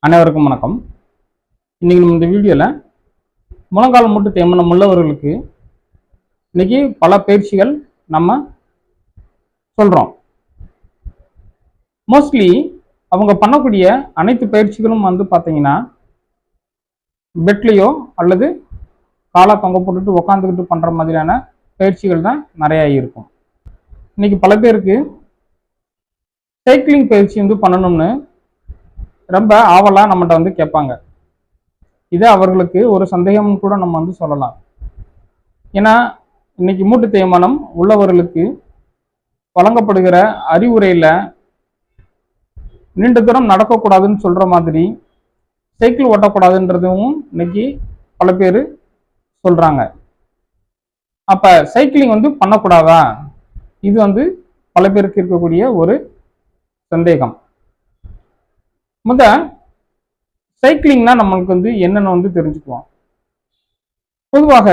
அனைவருக்கும் வணக்கம். இன்னைக்கு நம்ம இந்த வீடியோவில் முழங்கால் மூட்டு தேய்மானம் உள்ளவர்களுக்கு இன்னைக்கு பல பயிற்சிகள் நம்ம சொல்கிறோம். மோஸ்ட்லி அவங்க பண்ணக்கூடிய அனைத்து பயிற்சிகளும் பார்த்தீங்கன்னா பெட்லேயோ அல்லது காலை தொங்க போட்டுட்டு உட்காந்துக்கிட்டு பண்ணுற மாதிரியான பயிற்சிகள் தான் நிறையா இருக்கும். இன்னைக்கு பல பேருக்கு சைக்கிளிங் பயிற்சி பண்ணணும்னு ரொம்ப ஆவலாக நம்மகிட்ட கேட்பாங்க. இது அவர்களுக்கு ஒரு சந்தேகம் கூட நம்ம சொல்லலாம். ஏன்னா இன்னைக்கு மூட்டு தேய்மானம் உள்ளவர்களுக்கு வழங்கப்படுகிற அறிவுரையில் நீண்ட தூரம் நடக்கக்கூடாதுன்னு சொல்கிற மாதிரி சைக்கிள் ஓட்டக்கூடாதுன்றதும் இன்னைக்கு பல பேர் சொல்கிறாங்க. அப்போ சைக்கிளிங் பண்ணக்கூடாதா? இது பல பேருக்கு இருக்கக்கூடிய ஒரு சந்தேகம். சைக்கிளிங்னா நம்மளுக்கு என்னன்னு தெரிஞ்சுக்குவோம். பொதுவாக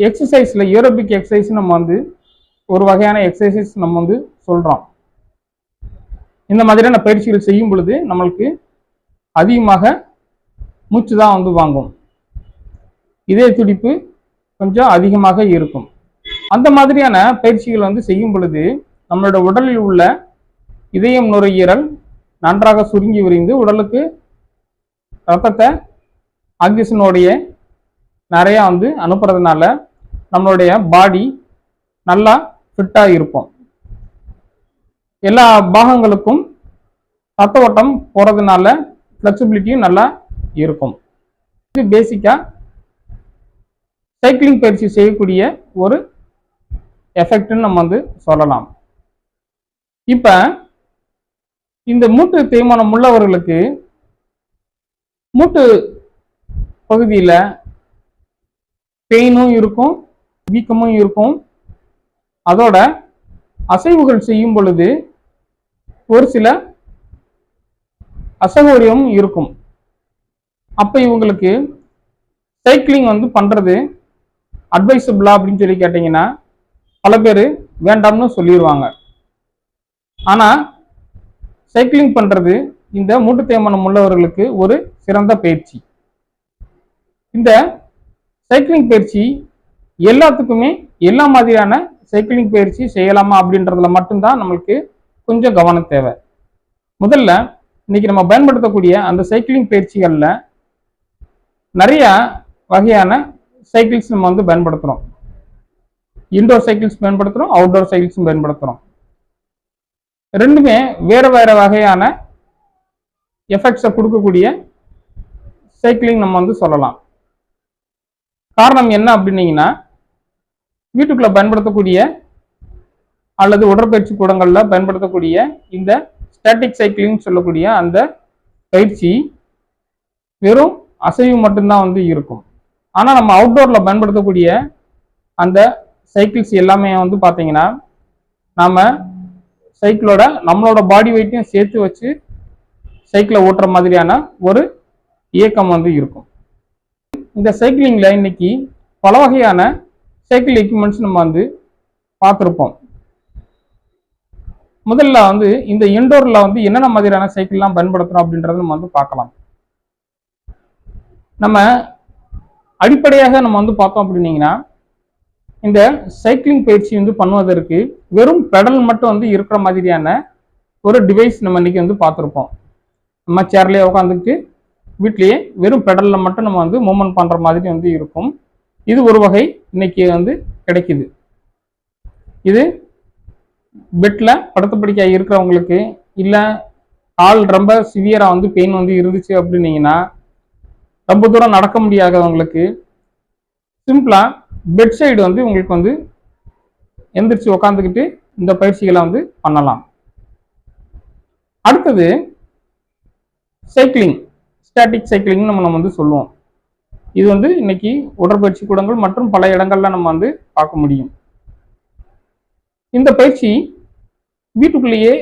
எக்ஸசைஸில் ஏரோபிக் எக்ஸசைஸ் நம்ம ஒரு வகையான எக்ஸசைஸ் நம்ம சொல்கிறோம். இந்த மாதிரியான பயிற்சிகள் செய்யும் பொழுது நம்மளுக்கு அதிகமாக மூச்சு தான் வாங்கும், இதய துடிப்பு கொஞ்சம் அதிகமாக இருக்கும். அந்த மாதிரியான பயிற்சிகள் செய்யும் பொழுது நம்மளோட உடலில் உள்ள இதயம் நுரையீரல் நன்றாக சுருங்கி விரிந்து உடலுக்கு ரத்தத்தை ஆக்சிஜனோடைய நிறையா அனுப்புறதுனால நம்மளுடைய பாடி நல்லா ஃபிட்டாக இருக்கும். எல்லா பாகங்களுக்கும் ரத்த ஓட்டம் போகிறதுனால ஃப்ளெக்சிபிலிட்டியும் நல்லா இருக்கும். இது பேசிக்காக சைக்கிளிங் பயிற்சி செய்யக்கூடிய ஒரு எஃபெக்ட்னு நம்ம சொல்லலாம். இப்போ இந்த மூட்டு தேய்மானம் உள்ளவர்களுக்கு மூட்டு பகுதியில் பெயினும் இருக்கும், வீக்கமும் இருக்கும். அதோட அசைவுகள் செய்யும் பொழுது ஒரு சில அசௌகரியமும் இருக்கும். அப்போ இவங்களுக்கு சைக்கிளிங் பண்ணுறது அட்வைசபிளா அப்படின்னு சொல்லி கேட்டிங்கன்னா பல பேர் வேண்டாம்னு சொல்லிடுவாங்க. ஆனால் சைக்கிளிங் பண்ணுறது இந்த மூட்டு தேய்மானம் உள்ளவர்களுக்கு ஒரு சிறந்த பயிற்சி. இந்த சைக்கிளிங் பயிற்சி எல்லாத்துக்குமே எல்லா மாதிரியான சைக்கிளிங் பயிற்சி செய்யலாமா அப்படின்றதுல மட்டும்தான் நம்மளுக்கு கொஞ்சம் கவனம் தேவை. முதல்ல இன்னைக்கு நம்ம பயன்படுத்தக்கூடிய அந்த சைக்கிளிங் பயிற்சிகளில் நிறைய வகையான சைக்கிள்ஸ் நம்ம பயன்படுத்துகிறோம். இன்டோர் சைக்கிள்ஸ் பயன்படுத்துகிறோம், அவுட்டோர் சைக்கிள்ஸும் பயன்படுத்துகிறோம். ரெண்டுமே வேறு வேறு வகையான எஃபெக்ட்ஸை கொடுக்கக்கூடிய சைக்கிளிங் நம்ம சொல்லலாம். காரணம் என்ன அப்படின்னீங்கன்னா, வீட்டுக்குள்ளே பயன்படுத்தக்கூடிய அல்லது உடற்பயிற்சி கூடங்களில் பயன்படுத்தக்கூடிய இந்த ஸ்டாட்டிக் சைக்கிளிங் சொல்லக்கூடிய அந்த பயிற்சி வெறும் அசைவு மட்டும்தான் இருக்கும். ஆனால் நம்ம அவுட்டோரில் பயன்படுத்தக்கூடிய அந்த சைக்கிள்ஸ் எல்லாமே பார்த்தீங்கன்னா நாம் சைக்கிளோட நம்மளோட பாடி வெயிட்டையும் சேர்த்து வச்சு சைக்கிளை ஓட்டுற மாதிரியான ஒரு இயக்கம் இருக்கும். இந்த சைக்கிளிங்கில் இன்னைக்கு பல வகையான சைக்கிள் எக்யூப்மெண்ட்ஸ் நம்ம பார்த்துருப்போம். முதல்ல இந்த இன்டோரில் என்னென்ன மாதிரியான சைக்கிள்லாம் பயன்படுத்துகிறோம் அப்படின்றத நம்ம பார்க்கலாம். நம்ம அடிப்படையாக நம்ம பார்த்தோம் அப்படின்னீங்கன்னா, இந்த சைக்கிளிங் பயிற்சி பண்ணுவதற்கு வெறும் பெடல் மட்டும் இருக்கிற மாதிரியான ஒரு டிவைஸ் நம்ம இன்னைக்கு பார்த்துருப்போம். நம்ம சேர்லேயே உட்காந்துக்கிட்டு வீட்லேயே வெறும் பெடலில் மட்டும் நம்ம மூவ்மெண்ட் பண்ணுற மாதிரி இருக்கும். இது ஒரு வகை இன்னைக்கு கிடைக்குது. இது பெட்டில் படுத்த படிக்க இருக்கிறவங்களுக்கு, இல்லை கால் ரொம்ப சிவியராக பெயின் இருந்துச்சு அப்படின்னீங்கன்னா, ரொம்ப தூரம் நடக்க முடியாதவங்களுக்கு சிம்பிளாக பெட் சைடு உங்களுக்கு எந்திரிச்சு உக்காந்துக்கிட்டு இந்த பயிற்சிகளை பண்ணலாம். அடுத்தது சைக்கிளிங், ஸ்டாட்டிக் சைக்கிளிங் நம்ம சொல்லுவோம். இது இன்னைக்கு உடற்பயிற்சி கூடங்கள் மற்றும் பல இடங்கள்ல நம்ம பார்க்க முடியும். இந்த பயிற்சி வீட்டுக்குள்ளேயே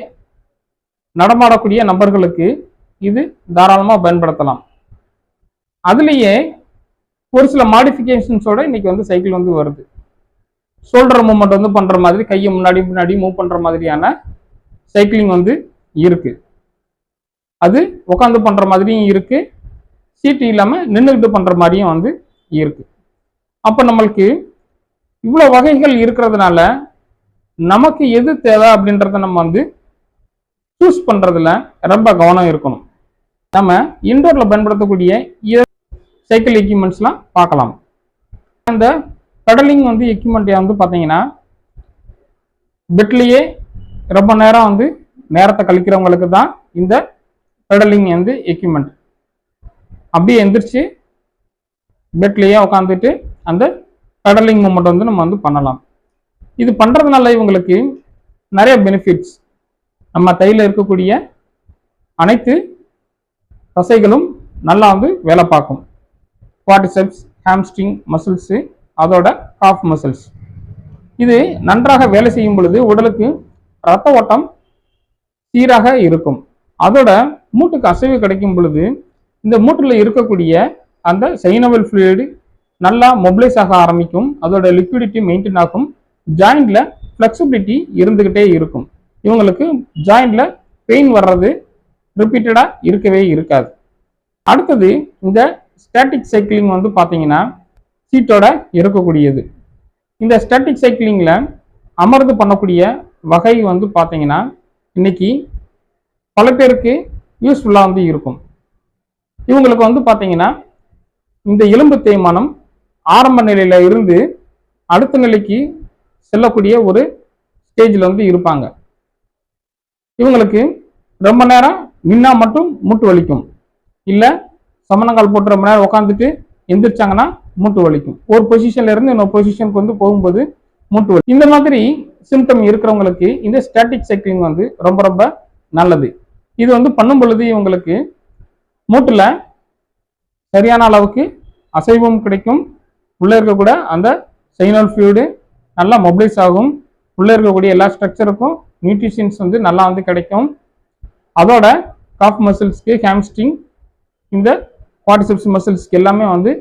நடமாடக்கூடிய நபர்களுக்கு இது தாராளமாக பயன்படுத்தலாம். அதுலேயே ஒரு சில மாடிஃபிகேஷன்ஸோட இன்னைக்கு சைக்கிள் வருது. ஷோல்டர் மூவ்மெண்ட் பண்ற மாதிரி, கையை முன்னாடி முன்னாடி மூவ் பண்ற மாதிரியான சைக்கிளிங் இருக்கு. அது உட்காந்து பண்ற மாதிரியும் இருக்கு, சீட்டு இல்லாம நின்றுகிட்டு பண்ற மாதிரியும் வந்து இருக்கு. அப்ப நம்மளுக்கு இவ்வளவு வகைகள் இருக்கிறதுனால நமக்கு எது தேவை அப்படின்றத நம்ம வந்து சூஸ் பண்றதுல ரொம்ப கவனம் இருக்கணும். நம்ம இன்டோர்ல பயன்படுத்தக்கூடிய சைக்கிள் எக்யூப்மெண்ட்ஸ்லாம் பார்க்கலாம். இந்த பெடலிங் வந்து எக்யூப்மெண்ட் வந்து பார்த்தீங்கன்னா பெட்லேயே ரொம்ப நேரம் வந்து நேரத்தை கழிக்கிறவங்களுக்கு தான் இந்த பெடலிங் வந்து எக்யூப்மெண்ட். அப்படியே எந்திரிச்சு பெட்லேயே உட்காந்துட்டு அந்த பெடலிங் மூமெண்ட் வந்து நம்ம வந்து பண்ணலாம். இது பண்றதுனால இவங்களுக்கு நிறைய பெனிஃபிட்ஸ். நம்ம தையில இருக்கக்கூடிய அனைத்து தசைகளும் நல்லா வந்து வேலை பார்க்கும். குவாட்ரிசெப்ஸ், ஹாம்ஸ்ட்ரிங் மசில்ஸ், அதோட காஃப் மசில்ஸ் இது நன்றாக வேலை செய்யும் பொழுது உடலுக்கு ரத்த ஓட்டம் சீராக இருக்கும். அதோட மூட்டுக்கு அசைவு கிடைக்கும் பொழுது இந்த மூட்டுல இருக்கக்கூடிய அந்த சைனவல் ஃப்ளூயிட் நல்லா மொபிலைஸ் ஆக ஆரம்பிக்கும். அதோட லிக்விடிட்டி மெயின்டைன் ஆகும். ஜாயிண்ட்ல ஃபிளெக்சிபிலிட்டி இருந்துகிட்டே இருக்கும். இவங்களுக்கு ஜாயிண்ட்ல பெயின் வர்றது ரிப்பீட்டடா இருக்கவே இருக்காது. அடுத்தது இந்த ஸ்டாட்டிக் சைக்கிளிங் வந்து பார்த்தீங்கன்னா சீட்டோட இருக்கக்கூடியது. இந்த ஸ்டாட்டிக் சைக்கிளிங்ல அமர்ந்து பண்ணக்கூடிய வகை வந்து பார்த்தீங்கன்னா இன்னைக்கு பல பேருக்கு யூஸ்ஃபுல்லாக வந்து இருக்கும். இவங்களுக்கு வந்து பார்த்தீங்கன்னா இந்த எலும்பு தேய்மானம் ஆரம்ப நிலையில இருந்து அடுத்த நிலைக்கு செல்லக்கூடிய ஒரு ஸ்டேஜில் வந்து இருப்பாங்க. இவங்களுக்கு ரொம்ப நேரம் நின்னா மட்டும் மூட்டு வலிக்கும், இல்லை சமணங்கால் போட்டு ரொம்ப நேரம் உட்காந்துட்டு எந்திரிச்சாங்கன்னா மூட்டு வலிக்கும். ஒரு பொசிஷன்ல இருந்து இன்னொரு பொசிஷனுக்கு வந்து போகும்போது மூட்டு வலி. இந்த மாதிரி சிம்டம் இருக்கிறவங்களுக்கு இந்த ஸ்டாட்டிக் சைக்கிளிங் வந்து ரொம்ப ரொம்ப நல்லது. இது வந்து பண்ணும் பொழுது இவங்களுக்கு மூட்டுல சரியான அளவுக்கு அசைவும் கிடைக்கும். உள்ள இருக்கக்கூட அந்த சைனல் ஃப்ளூயிடு நல்லா மொபிலைஸ் ஆகும். உள்ள இருக்கக்கூடிய எல்லா ஸ்ட்ரக்சருக்கும் நியூட்ரிஷன்ஸ் வந்து நல்லா வந்து கிடைக்கும். அதோட காஃப் மசில்ஸ்க்கு, ஹாம்ஸ்ட்ரிங், இந்த குவாட்ரிசெப்ஸ் மசில்ஸ்க்கு எல்லாமே வந்து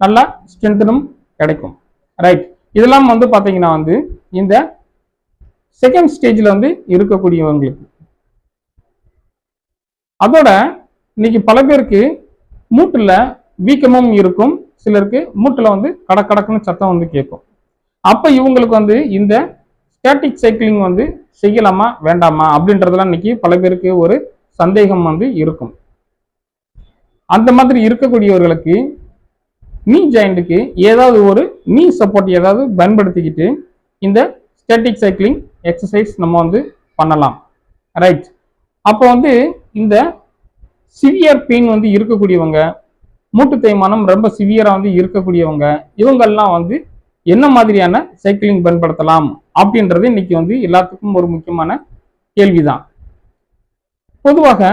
நல்லா ஸ்ட்ரென்த்தனும் கிடைக்கும். ரைட், இதெல்லாம் வந்து பார்த்தீங்கன்னா வந்து இந்த செகண்ட் ஸ்டேஜில் வந்து இருக்கக்கூடியவங்களுக்கு. அதோட இன்னைக்கு பல பேருக்கு மூட்டுல வீக்கமும் இருக்கும். சிலருக்கு மூட்டுல வந்து கடக்குன்னு சத்தம் வந்து கேட்கும். அப்ப இவங்களுக்கு வந்து இந்த ஸ்டாட்டிக் சைக்கிளிங் வந்து செய்யலாமா வேண்டாமா அப்படின்றதெல்லாம் இன்னைக்கு பல பேருக்கு ஒரு சந்தேகம் வந்து இருக்கும். அந்த மாதிரி இருக்கக்கூடியவர்களுக்கு நீ ஜாயிண்ட்டுக்கு ஏதாவது ஒரு நீ சப்போர்ட் ஏதாவது பயன்படுத்திக்கிட்டு இந்த ஸ்டாட்டிக் சைக்கிளிங் எக்ஸசைஸ் நம்ம வந்து பண்ணலாம். ரைட், அப்போ வந்து இந்த சிவியர் பெயின் வந்து இருக்கக்கூடியவங்க, மூட்டு தேய்மானம் ரொம்ப சிவியரா வந்து இருக்கக்கூடியவங்க, இவங்கெல்லாம் வந்து என்ன மாதிரியான சைக்கிளிங் பயன்படுத்தலாம் அப்படின்றது இன்னைக்கு வந்து எல்லாத்துக்கும் ஒரு முக்கியமான கேள்விதான். பொதுவாக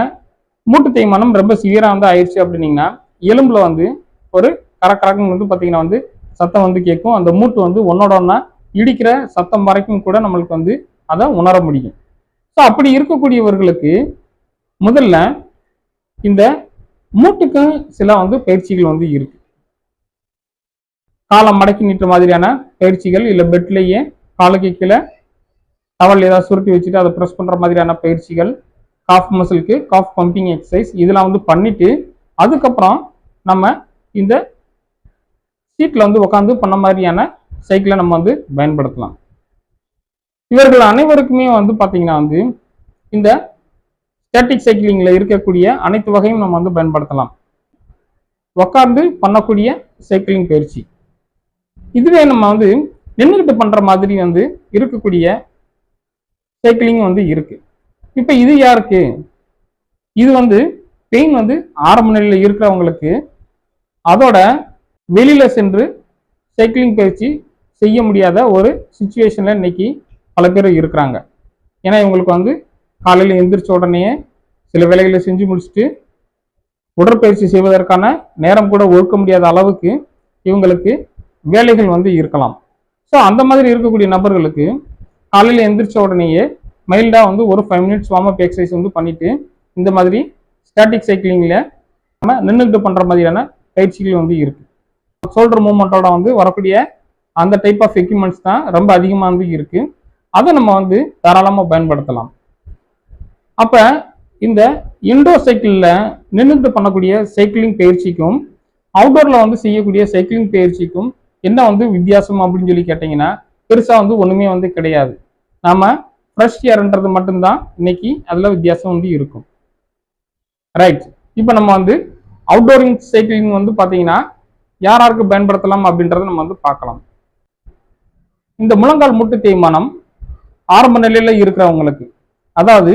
மூட்டு தேய்மானம் ரொம்ப சிவியரா வந்து ஆயிடுச்சு அப்படின்னீங்கன்னா எலும்புல வந்து ஒரு கரக்கரக்குன்னு வந்து பார்த்தீங்கன்னா வந்து சத்தம் வந்து கேட்கும். அந்த மூட்டு வந்து ஒன்னோட ஒன்னா இடிக்கிற சத்தம் வரைக்கும் கூட நம்மளுக்கு வந்து அதை உணர முடியும். ஸோ அப்படி இருக்கக்கூடியவர்களுக்கு முதல்ல இந்த மூட்டுக்கு சில வந்து பயிற்சிகள் வந்து இருக்கு. காலை மடக்கி நீட்டுற மாதிரியான பயிற்சிகள், இல்லை பெட்லேயே காலுக்கு கீழே டவல் ஏதாவது சுருட்டி வச்சுட்டு அதை ப்ரெஸ் பண்ற மாதிரியான பயிற்சிகள், காஃப் மசிலுக்கு காஃப் பம்பிங் எக்ஸசைஸ் இதெல்லாம் வந்து பண்ணிட்டு அதுக்கப்புறம் நம்ம இந்த சீட்ல வந்து உட்காந்து பண்ண மாதிரியான சைக்கிளை நம்ம வந்து பயன்படுத்தலாம். இவர்கள் அனைவருக்குமே வந்து பார்த்தீங்கன்னா வந்து இந்த ஸ்டாட்டிக் சைக்கிளிங்ல இருக்கக்கூடிய அனைத்து வகையும் நம்ம வந்து பயன்படுத்தலாம். உட்கார்ந்து பண்ணக்கூடிய சைக்கிளிங் பயிற்சி. இதுவே நம்ம வந்து நின்றுகிட்டு பண்ற மாதிரி வந்து இருக்கக்கூடிய சைக்கிளிங் வந்து இருக்கு. இப்ப இது யாருக்கு? இது வந்து பெயின் வந்து ஆரம்ப நிலையில் இருக்கிறவங்களுக்கு, அதோட வெளியில சென்று சைக்கிளிங் பயிற்சி செய்ய முடியாத ஒரு சிச்சுவேஷன்ல இன்னைக்கு பல பேர் இருக்கிறாங்க. ஏன்னா இவங்களுக்கு வந்து காலையில் எந்திரிச்ச உடனே சில வேலைகளை செஞ்சு முடிச்சுட்டு உடற்பயிற்சி செய்வதற்கான நேரம் கூட ஒதுக்க முடியாத அளவுக்கு இவங்களுக்கு வேலைகள் வந்து இருக்கலாம். ஸோ அந்த மாதிரி இருக்கக்கூடிய நபர்களுக்கு காலையில் எந்திரிச்ச உடனேயே மைல்டா வந்து ஒரு 5 minutes வார்ம் அப் எக்ஸசைஸ் வந்து பண்ணிட்டு இந்த மாதிரி ஸ்டாட்டிக் சைக்கிளிங்ல நம்ம நின்றுகிட்டு பண்ற மாதிரியான பயிற்சிகள் வந்து இருக்கு. ஷோல்டர் மூவ்மெண்ட்டோட வந்து வரக்கூடிய அந்த டைப் ஆஃப் எக்யூப்மெண்ட்ஸ் தான் ரொம்ப அதிகமாக வந்து இருக்கு. அதை நம்ம வந்து தாராளமாக பயன்படுத்தலாம். அப்ப இந்த இன்டோர் சைக்கிளில் நின்றுட்டு பண்ணக்கூடிய சைக்கிளிங் பயிற்சிக்கும் அவுட்டோரில் வந்து செய்யக்கூடிய சைக்கிளிங் பயிற்சிக்கும் என்ன வந்து வித்தியாசம் அப்படின்னு சொல்லி கேட்டிங்கன்னா பெருசாக வந்து ஒன்றுமே வந்து கிடையாது. நாம ஃப்ரெஷ் ஏர்ன்றது மட்டும்தான் இன்னைக்கு அதில் வித்தியாசம் வந்து இருக்கும். ரைட், இப்போ நம்ம வந்து அவுட்டோரிங் சைக்கிளிங் வந்து பார்த்தீங்கன்னா யாராருக்கு பயன்படுத்தலாம் அப்படின்றத நம்ம வந்து பார்க்கலாம். இந்த முழங்கால் மூட்டு தேய்மானம் ஆரம்ப நிலையில இருக்கிறவங்களுக்கு, அதாவது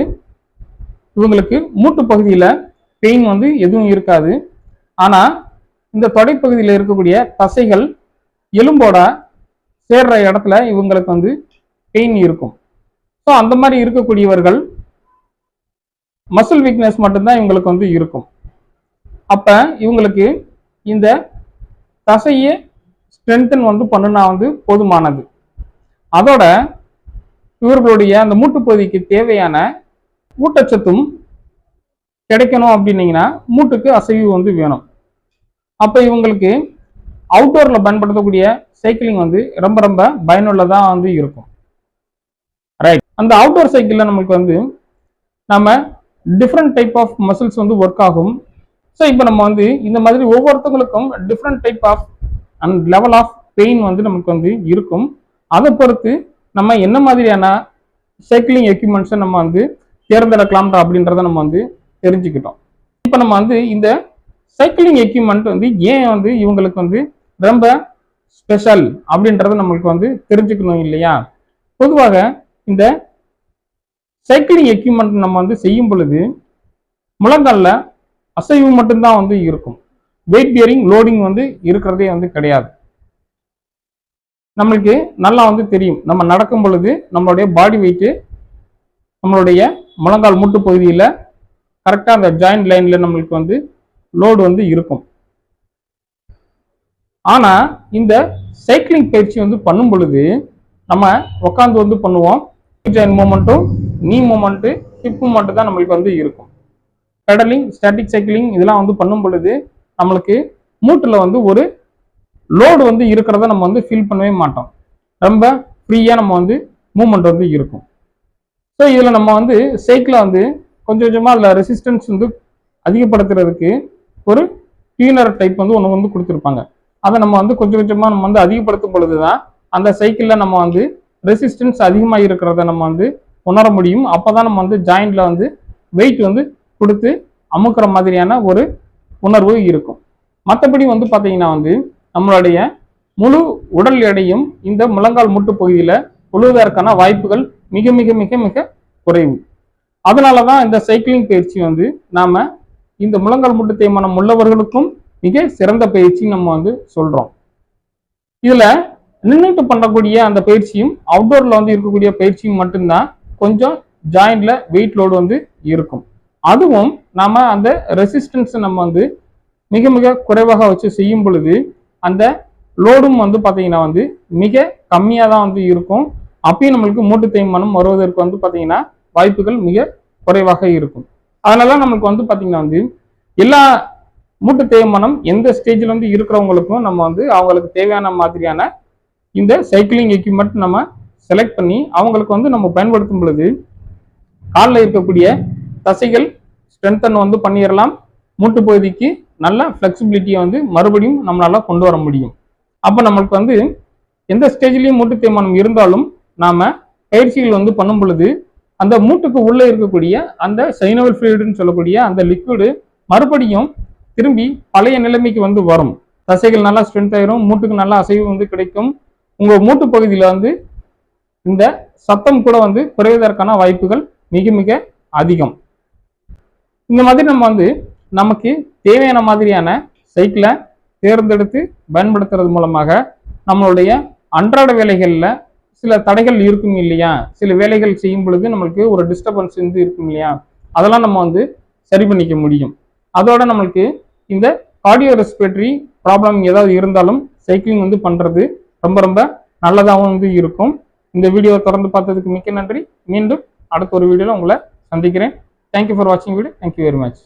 இவங்களுக்கு மூட்டு பகுதியில் பெயின் வந்து எதுவும் இருக்காது. ஆனால் இந்த தொடைப்பகுதியில் இருக்கக்கூடிய தசைகள் எலும்போட சேர்ற இடத்துல இவங்களுக்கு வந்து பெயின் இருக்கும். ஸோ அந்த மாதிரி இருக்கக்கூடியவர்கள் மசில் வீக்னஸ் மட்டும்தான் இவங்களுக்கு வந்து இருக்கும். அப்போ இவங்களுக்கு இந்த தசையை ஸ்ட்ரென்தன் வந்து பண்ணுனா வந்து போதுமானது. அதோட இவர்களுடைய அந்த மூட்டு பகுதிக்கு தேவையான ஊட்டச்சத்தும் கிடைக்கணும் அப்படின்னீங்கன்னா மூட்டுக்கு அசைவு வந்து வேணும். அப்போ இவங்களுக்கு அவுட்டோரில் பயன்படுத்தக்கூடிய சைக்கிளிங் வந்து ரொம்ப ரொம்ப பயனுள்ளதாக வந்து இருக்கும். ரைட், அந்த அவுட்டோர் சைக்கிளில் நமக்கு வந்து நம்ம டிஃப்ரெண்ட் டைப் ஆஃப் மசில்ஸ் வந்து ஒர்க் ஆகும். ஸோ இப்போ நம்ம வந்து இந்த மாதிரி ஒவ்வொருத்தவங்களுக்கும் different type of and level of pain வந்து நமக்கு வந்து இருக்கும். அதை பொறுத்து நம்ம என்ன மாதிரியான சைக்கிளிங் எக்யூப்மெண்ட்ஸை நம்ம வந்து தேர்ந்தெடுக்கலாம் அப்படின்றத நம்ம வந்து தெரிஞ்சுக்கிட்டோம். இப்போ நம்ம வந்து இந்த சைக்கிளிங் எக்யூப்மெண்ட் வந்து ஏன் வந்து இவங்களுக்கு வந்து ரொம்ப ஸ்பெஷல் அப்படின்றத நம்மளுக்கு வந்து தெரிஞ்சுக்கணும் இல்லையா? பொதுவாக இந்த சைக்கிளிங் எக்யூப்மெண்ட் நம்ம வந்து செய்யும் பொழுது முழங்காலில் அசைவு மட்டும்தான் வந்து இருக்கும். வெயிட் பியரிங் லோடிங் வந்து இருக்கிறதே வந்து கிடையாது. நம்மளுக்கு நல்லா வந்து தெரியும், நம்ம நடக்கும் பொழுது நம்மளுடைய பாடி வெயிட்டு நம்மளுடைய முழங்கால் மூட்டு பகுதியில் கரெக்டாக அந்த ஜாயிண்ட் லைன்ல நம்மளுக்கு வந்து லோடு வந்து இருக்கும். ஆனா இந்த சைக்கிளிங் பயிற்சி வந்து பண்ணும் பொழுது நம்ம உட்காந்து வந்து பண்ணுவோம். ஜாயிண்ட் மூமெண்ட்டும் நீ மூமெண்ட்டு ஹிப் மூமெண்ட் தான் நம்மளுக்கு வந்து இருக்கும். பெடலிங், ஸ்டாட்டிக் சைக்கிளிங் இதெல்லாம் வந்து பண்ணும் பொழுது நம்மளுக்கு மூட்டில் வந்து ஒரு லோடு வந்து இருக்கிறத நம்ம வந்து ஃபீல் பண்ணவே மாட்டோம். ரொம்ப ஃப்ரீயாக நம்ம வந்து மூமெண்ட் வந்து இருக்கும். ஸோ இதில் நம்ம வந்து சைக்கிளை வந்து கொஞ்சம் கொஞ்சமாக அதில் ரெசிஸ்டன்ஸ் வந்து அதிகப்படுத்துறதுக்கு ஒரு டியூனர் டைப் வந்து ஒன்று வந்து கொடுத்துருப்பாங்க. அதை நம்ம வந்து கொஞ்சம் கொஞ்சமாக நம்ம வந்து அதிகப்படுத்தும் பொழுது தான் அந்த சைக்கிளில் நம்ம வந்து ரெசிஸ்டன்ஸ் அதிகமாக இருக்கிறத நம்ம வந்து உணர முடியும். அப்போ தான் நம்ம வந்து ஜாயிண்டில் வந்து வெயிட் வந்து கொடுத்து அமுக்கிற மாதிரியான ஒரு உணர்வு இருக்கும். மற்றபடி வந்து பார்த்தீங்கன்னா வந்து நம்மளுடைய முழு உடல் எடையும் இந்த முழங்கால் மூட்டு பகுதியில் உழுவதற்கான வாய்ப்புகள் மிக மிக மிக மிக குறைவு. அதனால தான் இந்த சைக்கிளிங் பயிற்சி வந்து நாம இந்த முழங்கால் மூட்டு தேய்மானம் உள்ளவர்களுக்கும் மிக சிறந்த பயிற்சி நம்ம வந்து சொல்றோம். இதுல நின்றுட்டு பண்ணக்கூடிய அந்த பயிற்சியும் அவுட்டோர்ல வந்து இருக்கக்கூடிய பயிற்சியும் மட்டும்தான் கொஞ்சம் ஜாயிண்ட்ல வெயிட் லோடு வந்து இருக்கும். அதுவும் நாம அந்த ரெசிஸ்டன்ஸ் நம்ம வந்து மிக மிக குறைவாக வச்சு செய்யும் பொழுது அந்த லோடும் வந்து பார்த்தீங்கன்னா வந்து மிக கம்மியாக தான் வந்து இருக்கும். அப்பயும் நம்மளுக்கு மூட்டு தேய்மானம் வருவதற்கு வந்து பார்த்தீங்கன்னா வாய்ப்புகள் மிக குறைவாக இருக்கும். அதனால நம்மளுக்கு வந்து பார்த்தீங்கன்னா வந்து எல்லா மூட்டு தேய்மானம் எந்த ஸ்டேஜில் வந்து இருக்கிறவங்களுக்கும் நம்ம வந்து அவங்களுக்கு தேவையான மாதிரியான இந்த சைக்கிளிங் எக்யூப்மெண்ட் நம்ம செலக்ட் பண்ணி அவங்களுக்கு வந்து நம்ம பயன்படுத்தும் பொழுது காலில் இருக்கக்கூடிய தசைகள் ஸ்ட்ரென்தன் வந்து பண்ணிடலாம். மூட்டு பகுதிக்கு நல்ல ஃப்ளெக்சிபிலிட்டியை வந்து மறுபடியும் நம்மளால கொண்டு வர முடியும். அப்போ நம்மளுக்கு வந்து எந்த ஸ்டேஜ்லேயும் மூட்டு தேய்மானம் இருந்தாலும் நாம பயிற்சிகள் வந்து பண்ணும் பொழுது அந்த மூட்டுக்கு உள்ளே இருக்கக்கூடிய அந்த சைனோவல் ஃப்ளூயிடுன்னு சொல்லக்கூடிய அந்த லிக்விடு மறுபடியும் திரும்பி பழைய நிலைமைக்கு வந்து வரும். தசைகள் நல்லா ஸ்ட்ரென்த் ஆயிரும், மூட்டுக்கு நல்லா அசைவு வந்து கிடைக்கும். உங்க மூட்டு பகுதியில் வந்து இந்த சத்தம் கூட வந்து குறைவதற்கான வாய்ப்புகள் மிக மிக அதிகம். இந்த மாதிரி நம்ம வந்து நமக்கு தேவையான மாதிரியான சைக்கிளை தேர்ந்தெடுத்து பயன்படுத்துறது மூலமாக நம்மளுடைய அன்றாட வேலைகளில் சில தடைகள் இருக்கும் இல்லையா, சில வேலைகள் செய்யும் பொழுது நம்மளுக்கு ஒரு டிஸ்டர்பன்ஸ் வந்து இருக்கும் இல்லையா, அதெல்லாம் நம்ம வந்து சரி பண்ணிக்க முடியும். அதோட நம்மளுக்கு இந்த கார்டியோ ரெஸ்பிரேட்டரி ப்ராப்ளம் ஏதாவது இருந்தாலும் சைக்கிளிங் வந்து பண்ணுறது ரொம்ப ரொம்ப நல்லதாகவும் வந்து இருக்கும். இந்த வீடியோவை தொடர்ந்து பார்த்ததுக்கு மிக்க நன்றி. மீண்டும் அடுத்த ஒரு வீடியோவில் உங்களை சந்திக்கிறேன். தேங்க்யூ ஃபார் வாட்சிங் வீடியோ. Thank you very much.